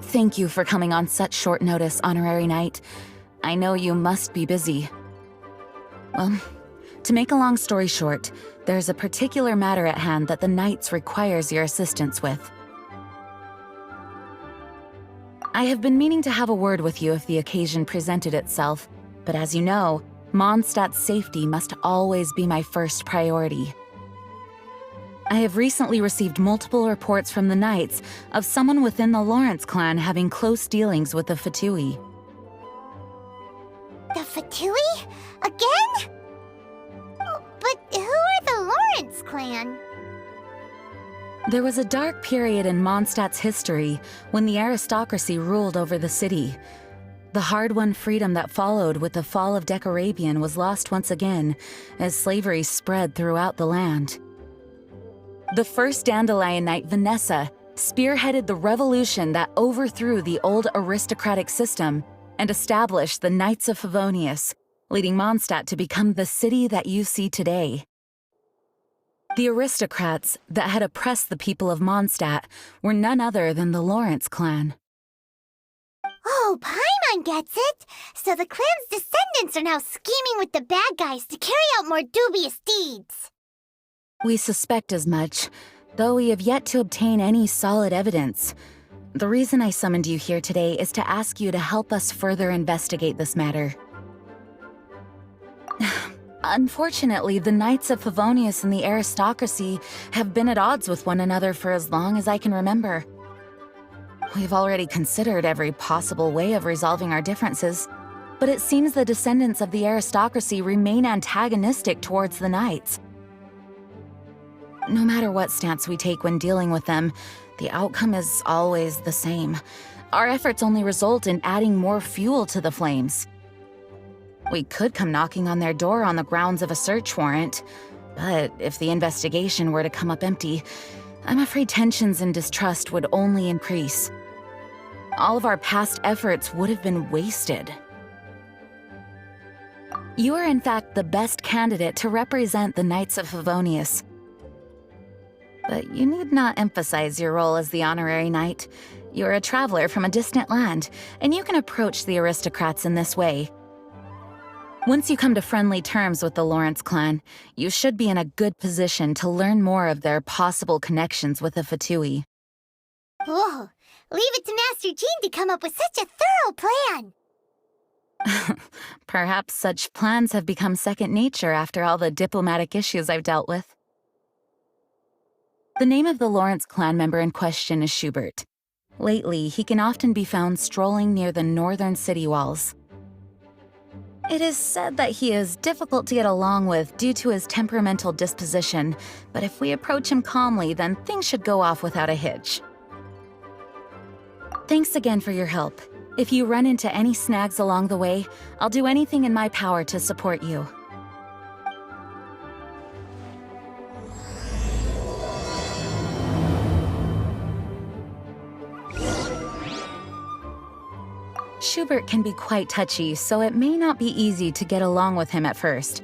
Thank you for coming on such short notice, Honorary Knight. I know you must be busy. Well, to make a long story short, there's a particular matter at hand that the Knights requires your assistance with. I have been meaning to have a word with you if the occasion presented itself, but as you know, Mondstadt's safety must always be my first priority. I have recently received multiple reports from the Knights of someone within the Lawrence clan having close dealings with the Fatui. The Fatui? Again? But who are the Lawrence clan? There was a dark period in Mondstadt's history when the aristocracy ruled over the city. The hard-won freedom that followed with the fall of Decarabian was lost once again as slavery spread throughout the land. The first Dandelion Knight, Vanessa, spearheaded the revolution that overthrew the old aristocratic system and established the Knights of Favonius, leading Mondstadt to become the city that you see today. The aristocrats that had oppressed the people of Mondstadt were none other than the Lawrence clan. Oh, Paimon gets it! So the clan's descendants are now scheming with the bad guys to carry out more dubious deeds. We suspect as much, though we have yet to obtain any solid evidence. The reason I summoned you here today is to ask you to help us further investigate this matter. Unfortunately, the Knights of Favonius and the aristocracy have been at odds with one another for as long as I can remember. We've already considered every possible way of resolving our differences, but it seems the descendants of the aristocracy remain antagonistic towards the Knights. No matter what stance we take when dealing with them, the outcome is always the same. Our efforts only result in adding more fuel to the flames. We could come knocking on their door on the grounds of a search warrant, but if the investigation were to come up empty, I'm afraid tensions and distrust would only increase. All of our past efforts would have been wasted. You are in fact the best candidate to represent the Knights of Favonius. But you need not emphasize your role as the honorary knight. You're a traveler from a distant land, and you can approach the aristocrats in this way. Once you come to friendly terms with the Lawrence clan, you should be in a good position to learn more of their possible connections with the Fatui. Whoa, leave it to Master Jean to come up with such a thorough plan! Perhaps such plans have become second nature after all the diplomatic issues I've dealt with. The name of the Lawrence clan member in question is Schubert. Lately, he can often be found strolling near the northern city walls. It is said that he is difficult to get along with due to his temperamental disposition, but if we approach him calmly, then things should go off without a hitch. Thanks again for your help. If you run into any snags along the way, I'll do anything in my power to support you. Schubert can be quite touchy, so it may not be easy to get along with him at first.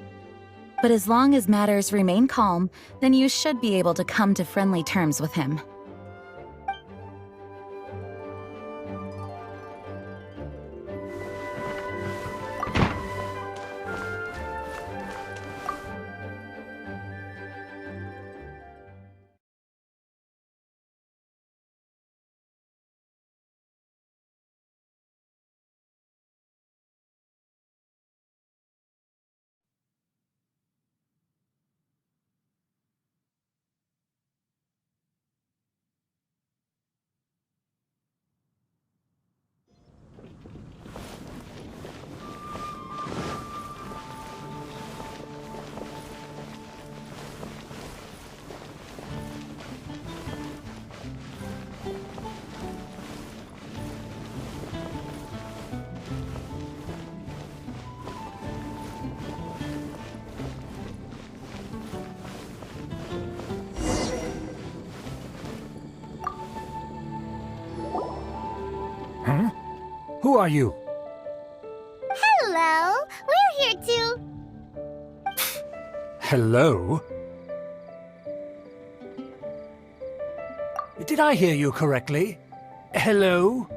But as long as matters remain calm, then you should be able to come to friendly terms with him. Huh? Who are you? Hello, we're here too. Hello? Did I hear you correctly? Hello?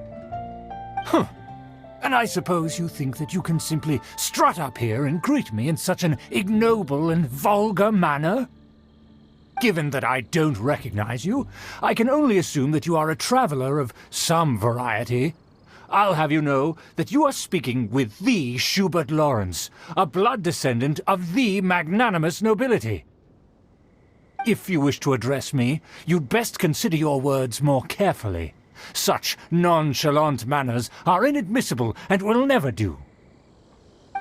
Huh. And I suppose you think that you can simply strut up here and greet me in such an ignoble and vulgar manner? Given that I don't recognize you, I can only assume that you are a traveler of some variety. I'll have you know that you are speaking with the Schubert Lawrence, a blood descendant of the magnanimous nobility. If you wish to address me, you'd best consider your words more carefully. Such nonchalant manners are inadmissible and will never do.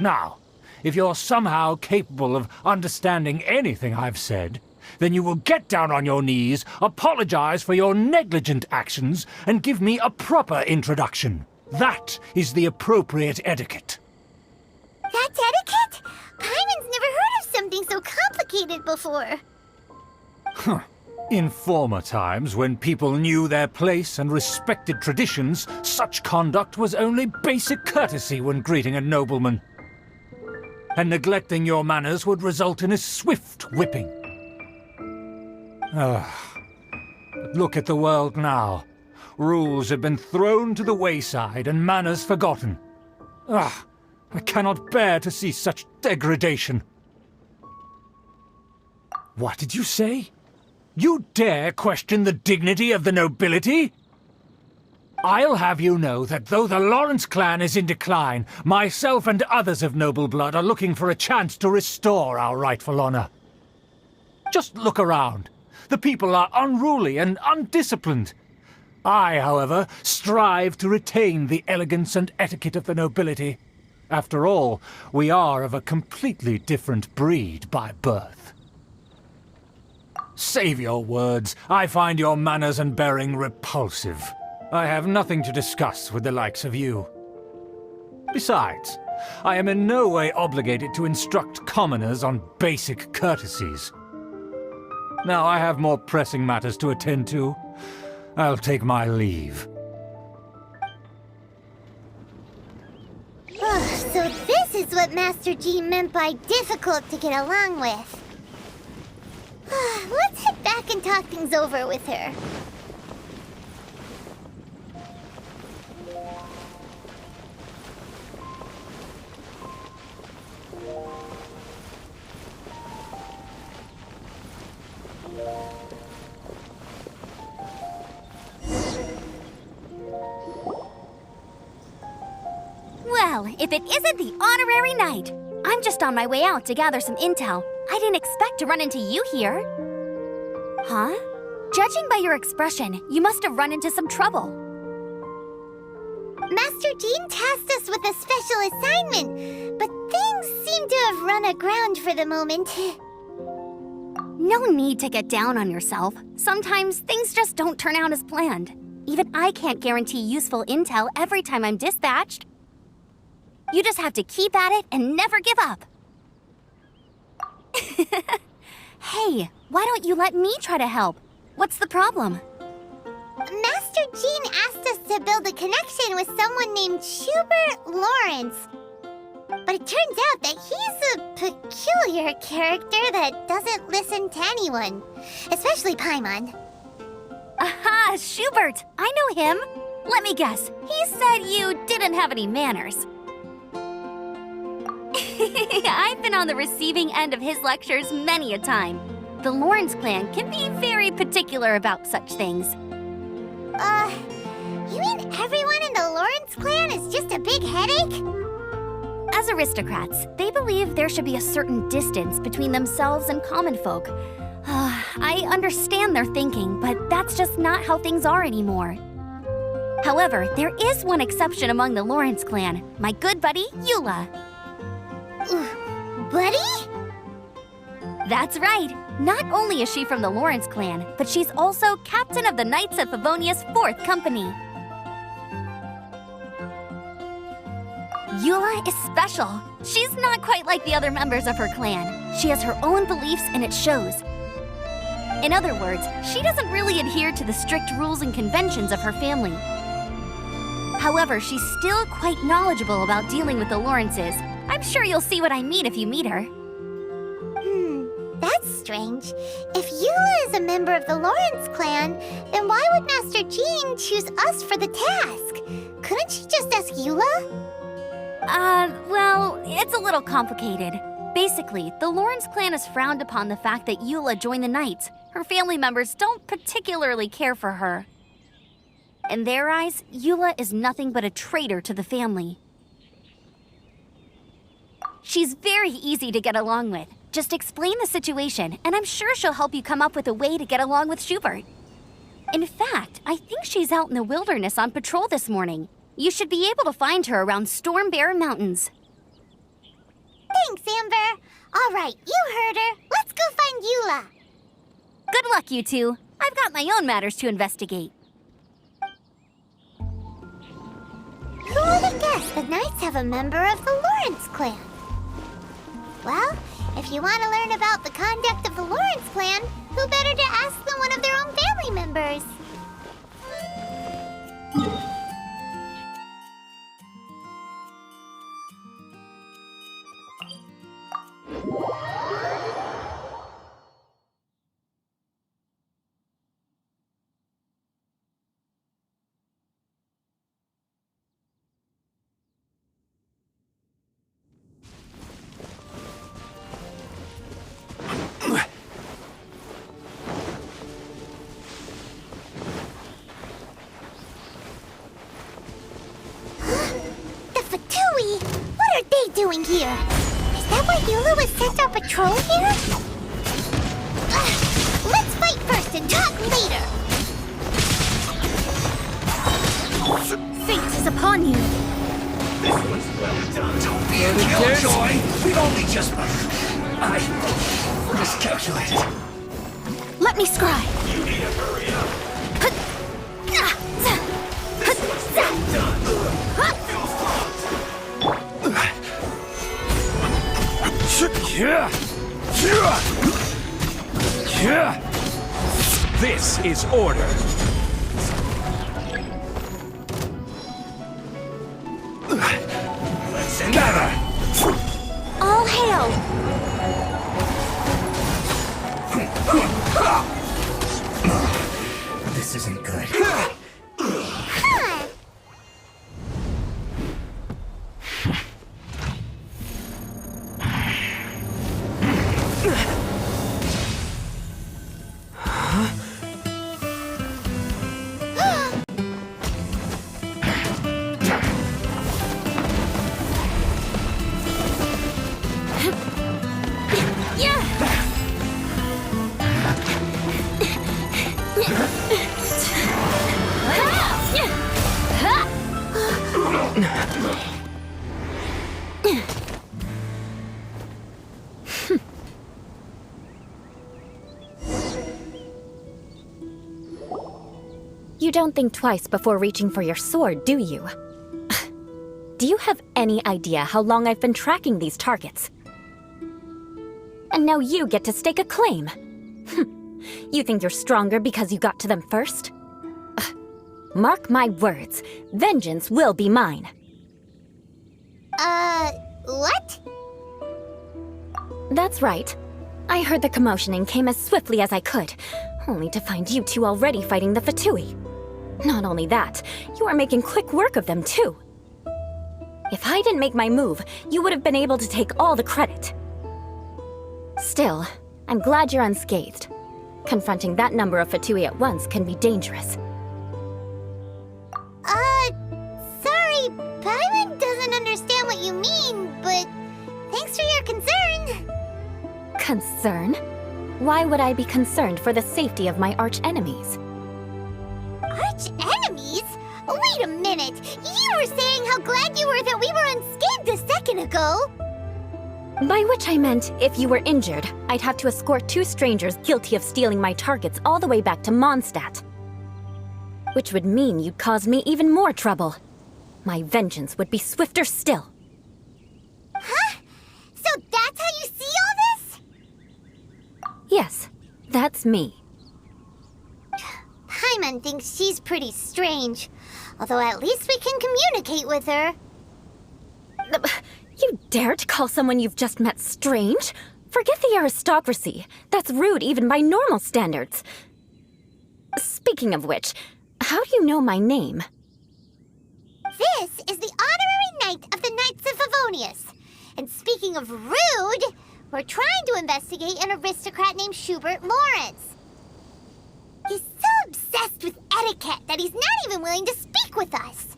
Now, if you're somehow capable of understanding anything I've said, then you will get down on your knees, apologize for your negligent actions, and give me a proper introduction. That is the appropriate etiquette. That's etiquette? Paimon's never heard of something so complicated before. Huh. In former times, when people knew their place and respected traditions, such conduct was only basic courtesy when greeting a nobleman. And neglecting your manners would result in a swift whipping. But look at the world now. Rules have been thrown to the wayside and manners forgotten. I cannot bear to see such degradation. What did you say? You dare question the dignity of the nobility? I'll have you know that though the Lawrence clan is in decline, myself and others of noble blood are looking for a chance to restore our rightful honor. Just look around. The people are unruly and undisciplined. I, however, strive to retain the elegance and etiquette of the nobility. After all, we are of a completely different breed by birth. Save your words. I find your manners and bearing repulsive. I have nothing to discuss with the likes of you. Besides, I am in no way obligated to instruct commoners on basic courtesies. Now I have more pressing matters to attend to. I'll take my leave. So this is what Master G meant by difficult to get along with. Let's head back and talk things over with her. Well, if it isn't the honorary knight! I'm just on my way out to gather some intel. I didn't expect to run into you here. Huh? Judging by your expression, you must have run into some trouble. Master Jean tasked us with a special assignment, but things seem to have run aground for the moment. No need to get down on yourself. Sometimes things just don't turn out as planned. Even I can't guarantee useful intel every time I'm dispatched. You just have to keep at it and never give up. Hey, why don't you let me try to help? What's the problem? Master Jean asked us to build a connection with someone named Schubert Lawrence. But it turns out that he's a peculiar character that doesn't listen to anyone, especially Paimon. Aha, Schubert! I know him. Let me guess, he said you didn't have any manners. I've been on the receiving end of his lectures many a time. The Lawrence clan can be very particular about such things. You mean everyone in the Lawrence clan is just a big headache? As aristocrats, they believe there should be a certain distance between themselves and common folk. I understand their thinking, but that's just not how things are anymore. However, there is one exception among the Lawrence clan, my good buddy, Eula. Buddy? That's right. Not only is she from the Lawrence clan, but she's also captain of the Knights of Favonia's 4th Company. Eula is special. She's not quite like the other members of her clan. She has her own beliefs and it shows. In other words, she doesn't really adhere to the strict rules and conventions of her family. However, she's still quite knowledgeable about dealing with the Lawrences. I'm sure you'll see what I mean if you meet her. That's strange. If Eula is a member of the Lawrence clan, then why would Master Jean choose us for the task? Couldn't she just ask Eula? Well, it's a little complicated. Basically, the Lawrence clan has frowned upon the fact that Eula joined the Knights. Her family members don't particularly care for her. In their eyes, Eula is nothing but a traitor to the family. She's very easy to get along with. Just explain the situation, and I'm sure she'll help you come up with a way to get along with Schubert. In fact, I think she's out in the wilderness on patrol this morning. You should be able to find her around Storm Bear Mountains. Thanks, Amber. All right, you heard her. Let's go find Eula. Good luck, you two. I've got my own matters to investigate. Who would have guessed the Knights have a member of the Lawrence clan? Well, if you want to learn about the conduct of the Lawrence clan, who better to ask than one of their own family members? Doing here? Is that why Eula was sent on patrol here? Let's fight first and talk later. Fate is upon you. This was well done. Don't be a killjoy. We've only just... I miscalculated. Let me scry. You need to hurry up. This is order. Let's gather. All hail! This isn't good. You don't think twice before reaching for your sword, do you? Do you have any idea how long I've been tracking these targets? And now you get to stake a claim. You think you're stronger because you got to them first? Mark my words, vengeance will be mine. What? That's right. I heard the commotion and came as swiftly as I could, only to find you two already fighting the Fatui. Not only that, you are making quick work of them too. If I didn't make my move, you would have been able to take all the credit. Still, I'm glad you're unscathed. Confronting that number of Fatui at once can be dangerous. Sorry, Paimon doesn't understand what you mean, but thanks for your concern. Concern? Why would I be concerned for the safety of my arch-enemies? Arch-enemies? Wait a minute! You were saying how glad you were that we were unscathed a second ago! By which I meant, if you were injured, I'd have to escort 2 strangers guilty of stealing my targets all the way back to Mondstadt. Which would mean you'd cause me even more trouble. My vengeance would be swifter still. Huh? So that's how you see all this? Yes, that's me. Paimon, Paimon thinks she's pretty strange. Although at least we can communicate with her. You dare to call someone you've just met strange? Forget the aristocracy. That's rude even by normal standards. Speaking of which, how do you know my name? This is the honorary knight of the Knights of Favonius. And speaking of rude, we're trying to investigate an aristocrat named Schubert Lawrence. He's so obsessed with etiquette that he's not even willing to speak with us.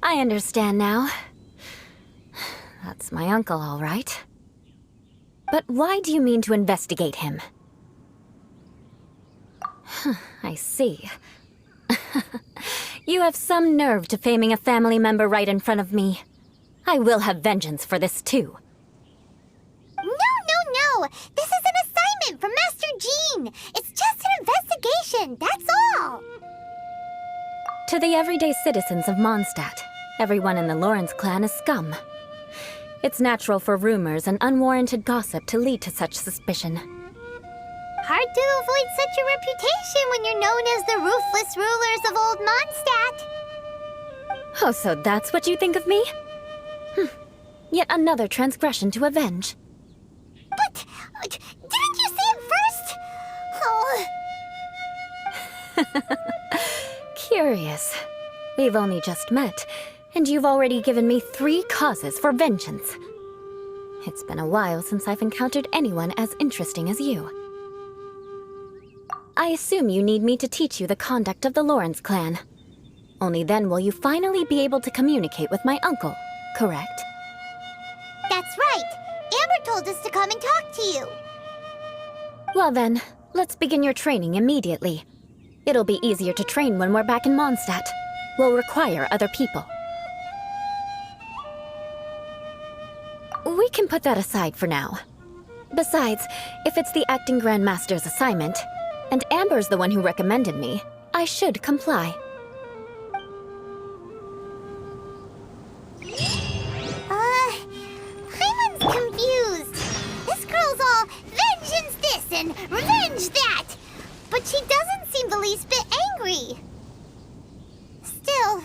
I understand now. That's my uncle, all right. But why do you mean to investigate him? I see. You have some nerve to faming a family member right in front of me. I will have vengeance for this too. No! This is an assignment from Master Jean! It's just an investigation, that's all! To the everyday citizens of Mondstadt, everyone in the Lawrence clan is scum. It's natural for rumors and unwarranted gossip to lead to such suspicion. Hard to avoid such a reputation when you're known as the ruthless rulers of Old Mondstadt. Oh, so that's what you think of me? Yet another transgression to avenge. But, didn't you see it first? Oh. Curious. We've only just met, and you've already given me 3 causes for vengeance. It's been a while since I've encountered anyone as interesting as you. I assume you need me to teach you the conduct of the Lawrence clan. Only then will you finally be able to communicate with my uncle, correct? That's right. Amber told us to come and talk to you. Well then, let's begin your training immediately. It'll be easier to train when we're back in Mondstadt. We'll require other people. We can put that aside for now. Besides, if it's the acting Grandmaster's assignment, and Amber's the one who recommended me, I should comply. Paimon's confused. This girl's all vengeance this and revenge that. But she doesn't seem the least bit angry. Still,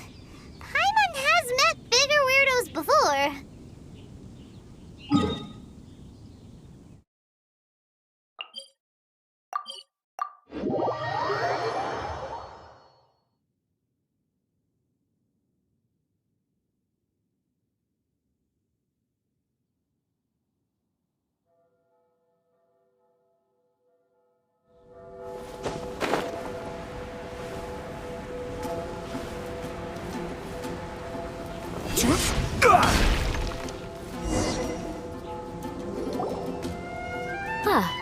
Paimon has met bigger weirdos before.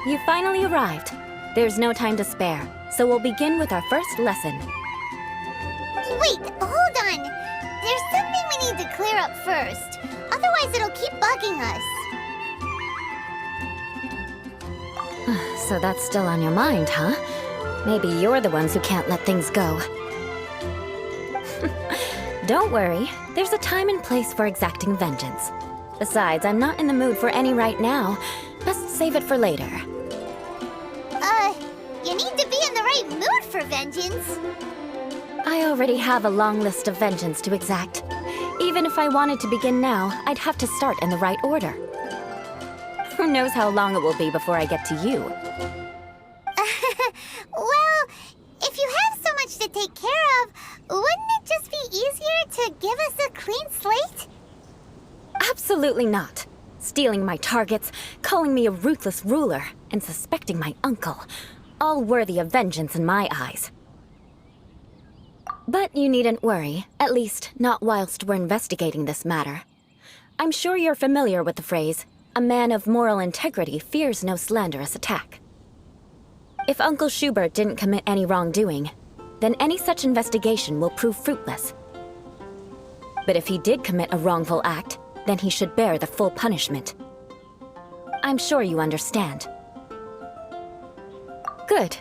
You finally arrived. There's no time to spare, so we'll begin with our first lesson. Wait, hold on. There's something we need to clear up first. Otherwise, it'll keep bugging us. So that's still on your mind, huh? Maybe you're the ones who can't let things go. Don't worry, there's a time and place for exacting vengeance. Besides, I'm not in the mood for any right now. Best save it for later. You need to be in the right mood for vengeance. I already have a long list of vengeance to exact. Even if I wanted to begin now, I'd have to start in the right order. Who knows how long it will be before I get to you? Well, if you have so much to take care of, wouldn't it just be easier to give us a clean slate? Absolutely not. Stealing my targets, calling me a ruthless ruler, and suspecting my uncle. All worthy of vengeance in my eyes. But you needn't worry, at least not whilst we're investigating this matter. I'm sure you're familiar with the phrase, a man of moral integrity fears no slanderous attack. If Uncle Schubert didn't commit any wrongdoing, then any such investigation will prove fruitless. But if he did commit a wrongful act, then he should bear the full punishment. I'm sure you understand. Good.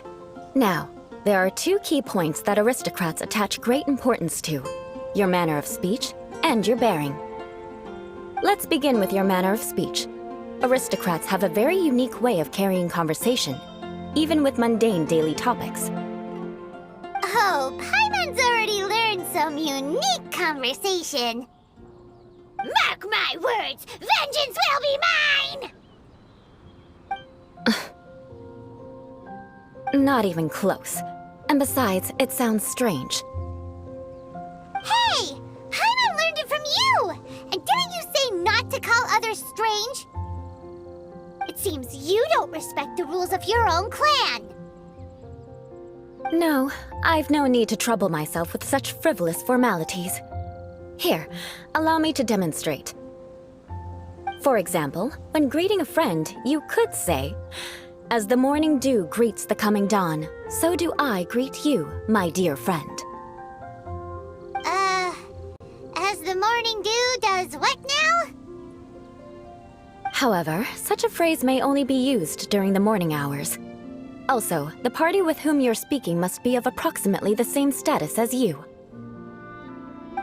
Now, there are 2 key points that aristocrats attach great importance to: your manner of speech and your bearing. Let's begin with your manner of speech. Aristocrats have a very unique way of carrying conversation. even with mundane daily topics. Oh, Paimon's already learned some unique conversation. Mark my words, vengeance will be mine! Not even close. And besides, it sounds strange. Hey! Paimon learned it from you! And didn't you say not to call others strange? It seems you don't respect the rules of your own clan. No, I've no need to trouble myself with such frivolous formalities. Here, allow me to demonstrate. For example, when greeting a friend, you could say, "As the morning dew greets the coming dawn, so do I greet you, my dear friend." As the morning dew does what now? However, such a phrase may only be used during the morning hours. Also, the party with whom you're speaking must be of approximately the same status as you.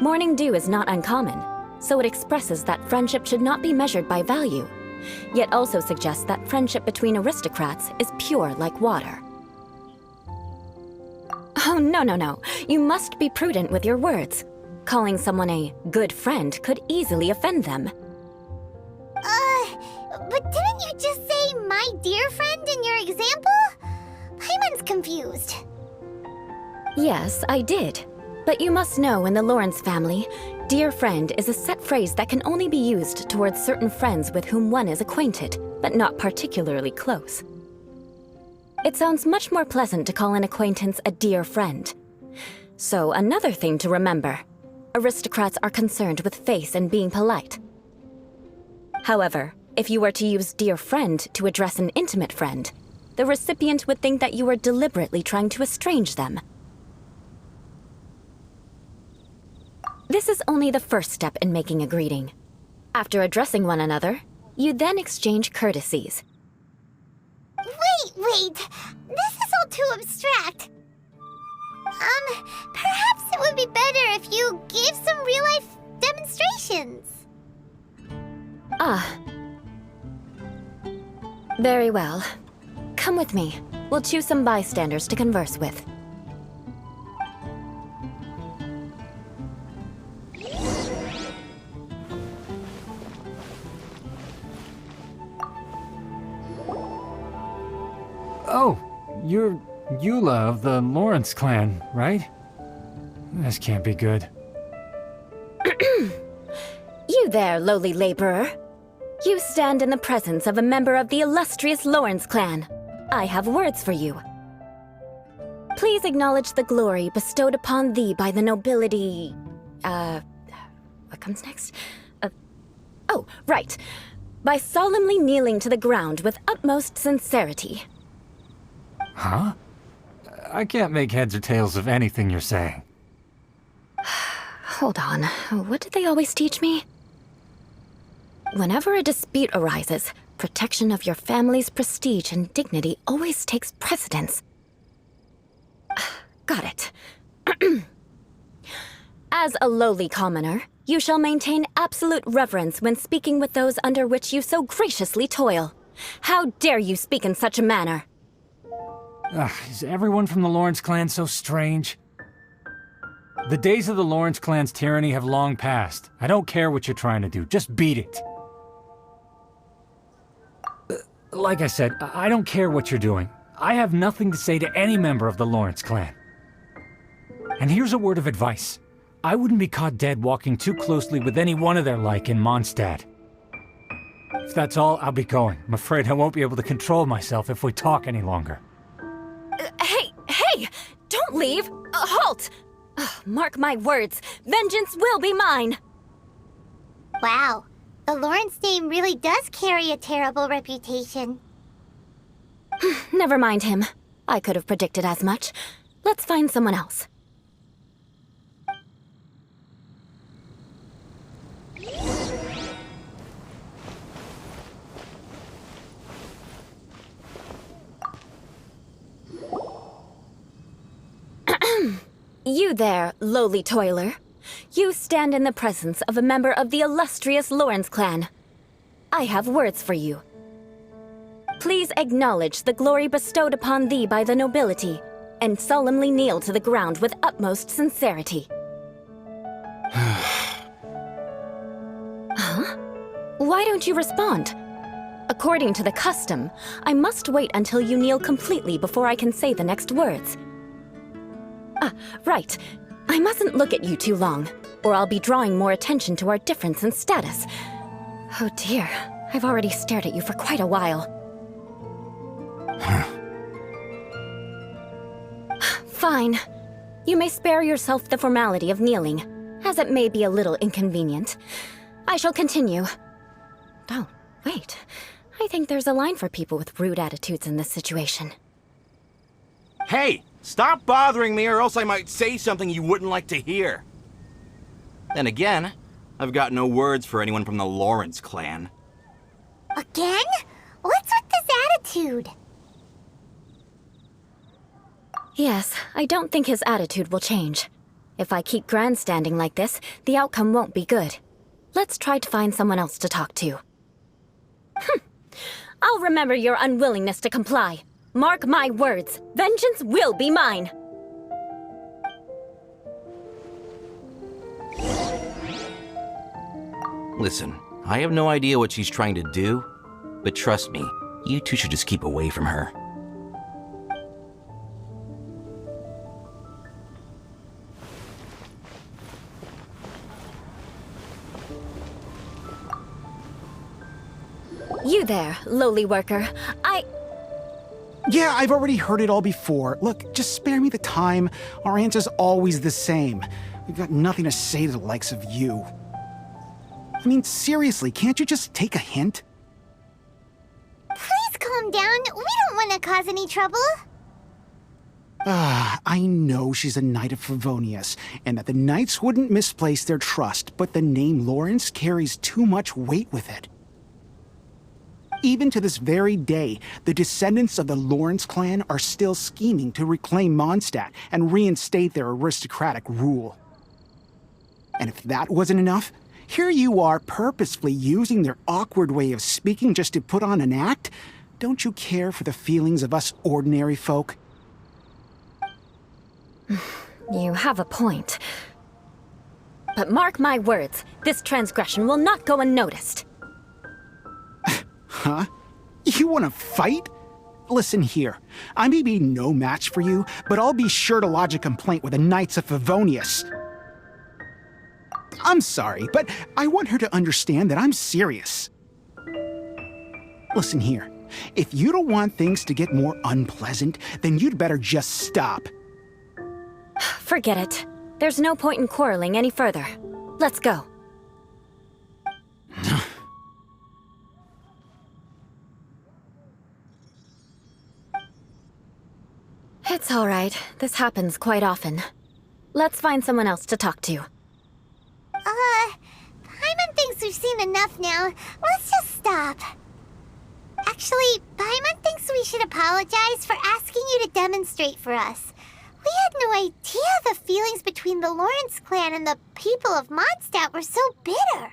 Morning dew is not uncommon, so it expresses that friendship should not be measured by value, yet also suggests that friendship between aristocrats is pure like water. Oh, no. You must be prudent with your words. Calling someone a good friend could easily offend them. But didn't you just say my dear friend in your example? Paimon's confused. Yes, I did. But you must know in the Lawrence family, dear friend is a set phrase that can only be used towards certain friends with whom one is acquainted, but not particularly close. It sounds much more pleasant to call an acquaintance a dear friend. So another thing to remember, aristocrats are concerned with face and being polite. However, if you were to use dear friend to address an intimate friend, the recipient would think that you were deliberately trying to estrange them. This is only the first step in making a greeting. After addressing one another, you then exchange courtesies. Wait! This is all too abstract. Perhaps it would be better if you gave some real-life demonstrations. Ah. Very well. Come with me. We'll choose some bystanders to converse with. Oh, you're Eula of the Lawrence clan, right? This can't be good. You there, lowly laborer. You stand in the presence of a member of the illustrious Lawrence clan. I have words for you. Please acknowledge the glory bestowed upon thee by the nobility... What comes next? Oh, right. By solemnly kneeling to the ground with utmost sincerity. Huh? I can't make heads or tails of anything you're saying. Hold on. What did they always teach me? Whenever a dispute arises, protection of your family's prestige and dignity always takes precedence. Got it. As a lowly commoner, you shall maintain absolute reverence when speaking with those under which you so graciously toil. How dare you speak in such a manner? Is everyone from the Lawrence clan so strange? The days of the Lawrence clan's tyranny have long passed. I don't care what you're trying to do, just beat it. Like I said, I don't care what you're doing. I have nothing to say to any member of the Lawrence clan. And here's a word of advice. I wouldn't be caught dead walking too closely with any one of their like in Mondstadt. If that's all, I'll be going. I'm afraid I won't be able to control myself if we talk any longer. Hey! Don't leave! Halt! Mark my words, vengeance will be mine! Wow, the Lawrence name really does carry a terrible reputation. Never mind him. I could have predicted as much. Let's find someone else. You there, lowly toiler. You stand in the presence of a member of the illustrious Lawrence clan. I have words for you. please acknowledge the glory bestowed upon thee by the nobility, and solemnly kneel to the ground with utmost sincerity. Huh? Why don't you respond? According to the custom, I must wait until you kneel completely before I can say the next words. Ah, right. I mustn't look at you too long, or I'll be drawing more attention to our difference in status. Oh dear, I've already stared at you for quite a while. Fine. You may spare yourself the formality of kneeling, as it may be a little inconvenient. I shall continue. Oh, wait. I think there's a line for people with rude attitudes in this situation. Hey, stop bothering me or else I might say something you wouldn't like to hear. Then again, I've got no words for anyone from the Lawrence clan. Again? What's with this attitude? Yes, I don't think his attitude will change. If I keep grandstanding like this, the outcome won't be good. Let's try to find someone else to talk to. I'll remember your unwillingness to comply. Mark my words, vengeance will be mine. Listen, I have no idea what she's trying to do, but trust me, you two should just keep away from her. You there, lowly worker. Yeah, I've already heard it all before. Look, just spare me the time. Our answer's always the same. We've got nothing to say to the likes of you. I mean, seriously, can't you just take a hint? Please calm down. We don't want to cause any trouble. I know she's a Knight of Favonius, and that the Knights wouldn't misplace their trust, but the name Lawrence carries too much weight with it. Even to this very day, the descendants of the Lawrence clan are still scheming to reclaim Mondstadt and reinstate their aristocratic rule. And if that wasn't enough, here you are purposefully using their awkward way of speaking just to put on an act? Don't you care for the feelings of us ordinary folk? You have a point. But mark my words, this transgression will not go unnoticed. Huh? You want to fight? Listen here, I may be no match for you, but I'll be sure to lodge a complaint with the Knights of Favonius. I'm sorry, but I want her to understand that I'm serious. Listen here, if you don't want things to get more unpleasant, then you'd better just stop. Forget it. There's no point in quarreling any further. Let's go. It's all right. This happens quite often. Let's find someone else to talk to. Paimon thinks we've seen enough now. Let's just stop. Actually, Paimon thinks we should apologize for asking you to demonstrate for us. We had no idea the feelings between the Lawrence clan and the people of Mondstadt were so bitter.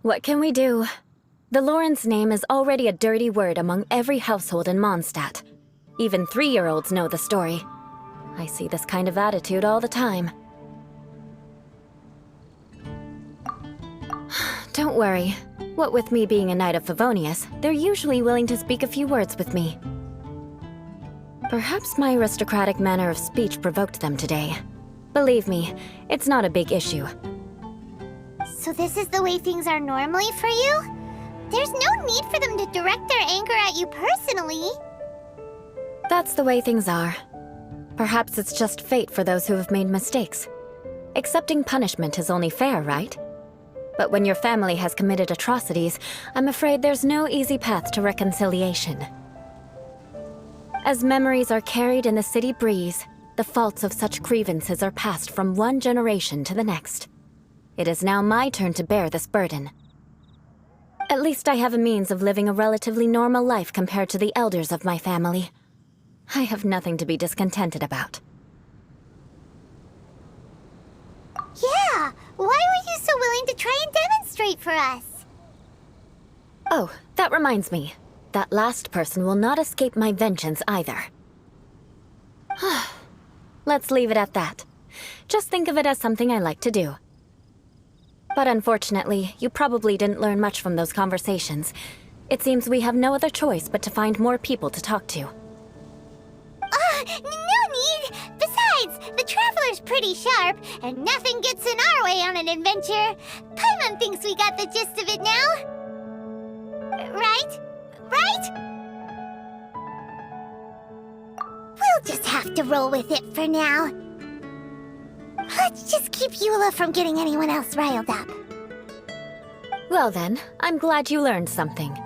What can we do? The Lawrence name is already a dirty word among every household in Mondstadt. Even 3-year-olds know the story. I see this kind of attitude all the time. Don't worry. What with me being a Knight of Favonius, they're usually willing to speak a few words with me. Perhaps my aristocratic manner of speech provoked them today. Believe me, it's not a big issue. So this is the way things are normally for you? There's no need for them to direct their anger at you personally. That's the way things are. Perhaps it's just fate for those who have made mistakes. Accepting punishment is only fair, right? But when your family has committed atrocities, I'm afraid there's no easy path to reconciliation. As memories are carried in the city breeze, the faults of such grievances are passed from one generation to the next. It is now my turn to bear this burden. At least I have a means of living a relatively normal life compared to the elders of my family. I have nothing to be discontented about. Yeah, why were you so willing to try and demonstrate for us? Oh, that reminds me. That last person will not escape my vengeance either. Let's leave it at that. Just think of it as something I like to do. But unfortunately, you probably didn't learn much from those conversations. It seems we have no other choice but to find more people to talk to. No need! Besides, the Traveler's pretty sharp, and nothing gets in our way on an adventure. Paimon thinks we got the gist of it now. Right? Right? We'll just have to roll with it for now. Let's just keep Eula from getting anyone else riled up. Well then, I'm glad you learned something.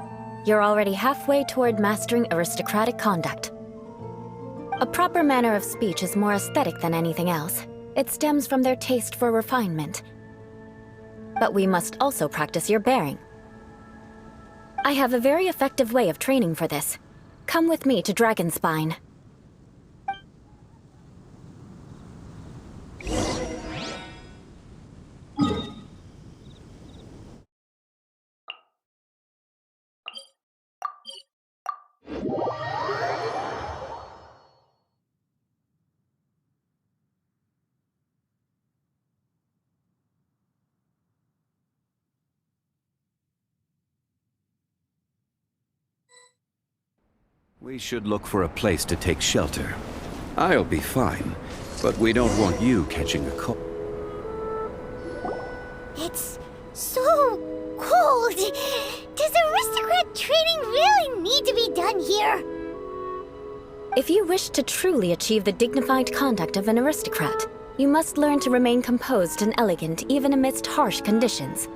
You're already halfway toward mastering aristocratic conduct. A proper manner of speech is more aesthetic than anything else. It stems from their taste for refinement. But we must also practice your bearing. I have a very effective way of training for this. Come with me to Dragonspine. We should look for a place to take shelter. I'll be fine, but we don't want you catching a cold. It's so cold. Does aristocrat training really need to be done here? If you wish to truly achieve the dignified conduct of an aristocrat, you must learn to remain composed and elegant even amidst harsh conditions.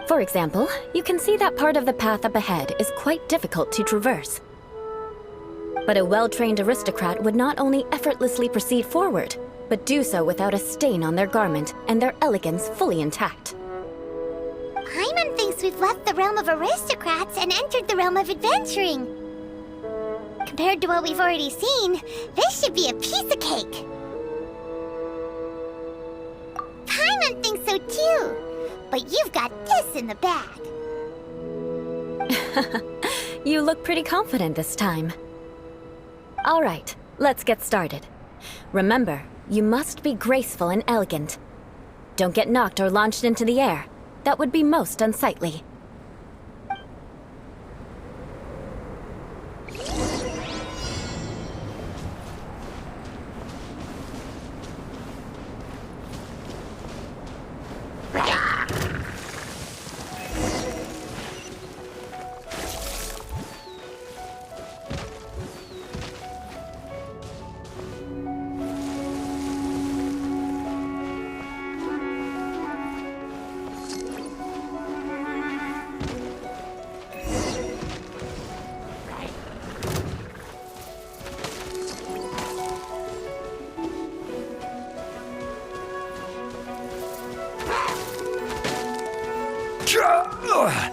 For example, you can see that part of the path up ahead is quite difficult to traverse. But a well-trained aristocrat would not only effortlessly proceed forward, but do so without a stain on their garment and their elegance fully intact. Paimon thinks we've left the realm of aristocrats and entered the realm of adventuring. Compared to what we've already seen, this should be a piece of cake. Paimon thinks so too, but you've got this in the bag. You look pretty confident this time. All right, let's get started. Remember, you must be graceful and elegant. Don't get knocked or launched into the air. That would be most unsightly.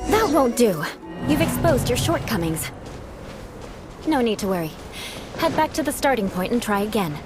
That won't do. You've exposed your shortcomings. No need to worry. Head back to the starting point and try again.